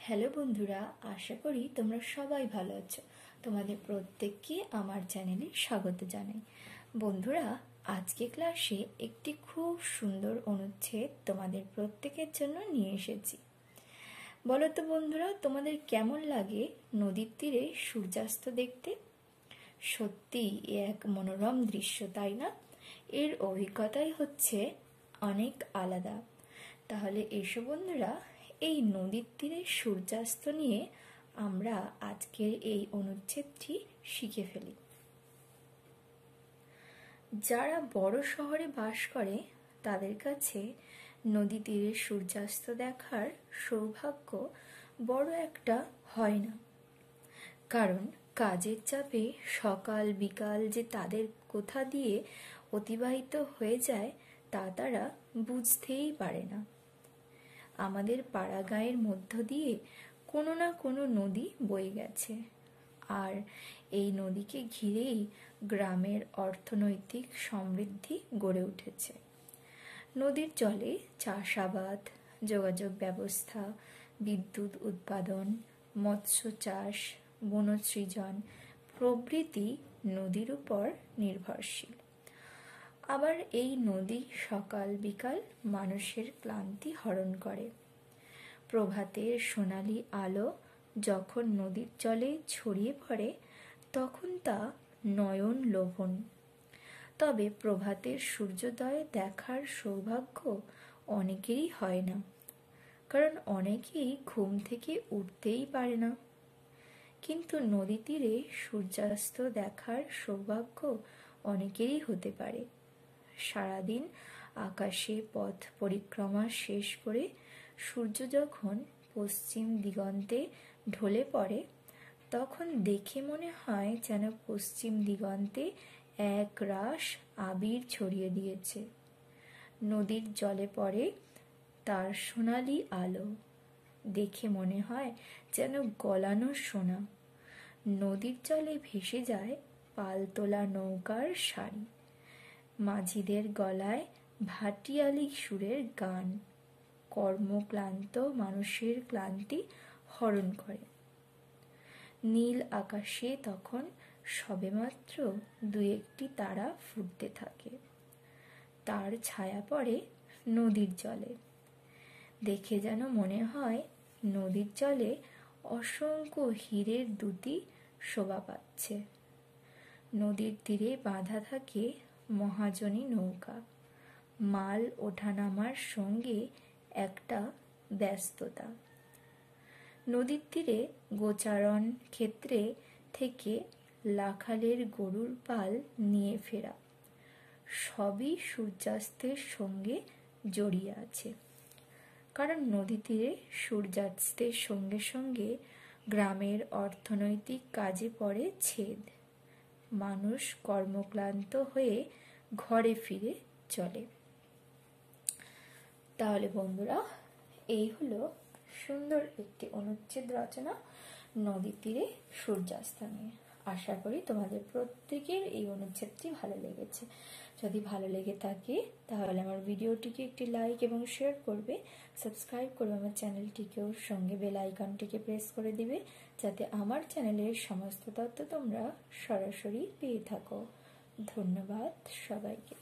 Hello বন্ধুরা, আশা করি তোমরা সবাই ভালো আছো। তোমাদের প্রত্যেককে আমার চ্যানেলে স্বাগত জানাই। বন্ধুরা, আজকে ক্লাসে একটি খুব সুন্দর অনুচ্ছেদ তোমাদের প্রত্যেকের জন্য নিয়ে এসেছি। বলো তো বন্ধুরা, তোমাদের কেমন লাগে নদীর তীরে সূর্যাস্ত দেখতে? সত্যি এক মনোরম দৃশ্য, তাই না? এর অভিজ্ঞতাই হচ্ছে অনেক আলাদা। তাহলে এসো বন্ধুরা, এই নদীর তীরে সূর্যাস্ত নিয়ে আমরা আজকের এই অনুচ্ছেদটি শিখে ফেলি। যারা বড় শহরে বাস করে তাদের কাছে নদী তীরে সূর্যাস্ত দেখার সৌভাগ্য বড় একটা হয় না, কারণ কাজের চাপে সকাল বিকাল যে তাদের কোথা দিয়ে অতিবাহিত হয়ে যায় তা তারা বুঝতেই পারে না। আমাদের পাড়া গাঁয়ের মধ্য দিয়ে কোনো না কোনো নদী বয়ে গেছে, আর এই নদীকে ঘিরেই গ্রামের অর্থনৈতিক সমৃদ্ধি গড়ে উঠেছে। নদীর জলে চাষাবাদ, যোগাযোগ ব্যবস্থা, বিদ্যুৎ উৎপাদন, মৎস্য চাষ, বনসৃজন প্রভৃতি নদীর উপর নির্ভরশীল। আবার এই নদী সকাল বিকাল মানুষের ক্লান্তি হরণ করে। প্রভাতের সোনালি আলো যখন নদীর জলে ছড়িয়ে পড়ে তখন তা নয়ন লোভন। তবে প্রভাতের সূর্যোদয় দেখার সৌভাগ্য অনেকেরই হয় না, কারণ অনেকেই ঘুম থেকে উঠতেই পারে না। কিন্তু নদী তীরে সূর্যাস্ত দেখার সৌভাগ্য অনেকেরই হতে পারে। সারাদিন আকাশে পথ পরিক্রমা শেষ করে সূর্য যখন পশ্চিম দিগন্তে ঢলে পড়ে তখন দেখে মনে হয় যেন পশ্চিম দিগন্তে এক রাশ আবির ছড়িয়ে দিয়েছে। নদীর জলে পড়ে তার সোনালি আলো, দেখে মনে হয় যেন গলানো সোনা। নদীর জলে ভেসে যায় পালতোলা নৌকার সারি, মাঝিদের গলায় ভাটিয়ালি সুরের গান কর্মক্লান্ত মানুষের ক্লান্তি হরণ করে। নীল আকাশে তখন সবেমাত্র দু একটি তারা ফুটতে থাকে, তার ছায়া পড়ে নদীর জলে। দেখে যেন মনে হয় নদীর জলে অসংখ্য হীরের দুটি শোভা পাচ্ছে। নদীর তীরে বাঁধা থাকে মহাজনী নৌকা, মাল ওঠানামার সঙ্গে একটা ব্যস্ততা। নদীর তীরে গোচারণ ক্ষেত্রে থেকে লাখালের গরুর পাল নিয়ে ফেরা সবই সূর্যাস্তের সঙ্গে জড়িয়ে আছে, কারণ নদী তীরে সূর্যাস্তের সঙ্গে সঙ্গে গ্রামের অর্থনৈতিক কাজে পড়ে ছেদ। মানুষ কর্মক্লান্ত হয়ে ঘরে ফিরে চলে। তাহলে বন্ধুরা, এই হলো সুন্দর একটি অনুচ্ছেদ রচনা নদী তীরে সূর্যাস্ত নিয়ে। আশা করি তোমাদের প্রত্যেকের এই অনুচ্ছেদটি ভালো লেগেছে। যদি ভালো লেগে থাকে তাহলে আমার ভিডিওটিকে একটি লাইক এবং শেয়ার করবে, সাবস্ক্রাইব করবে আমার চ্যানেলটিকেও, সঙ্গে বেল আইকনটিকে প্রেস করে দিবে যাতে আমার চ্যানেলের সমস্ত তথ্য তোমরা সরাসরি পেয়ে থাকো। ধন্যবাদ সবাইকে।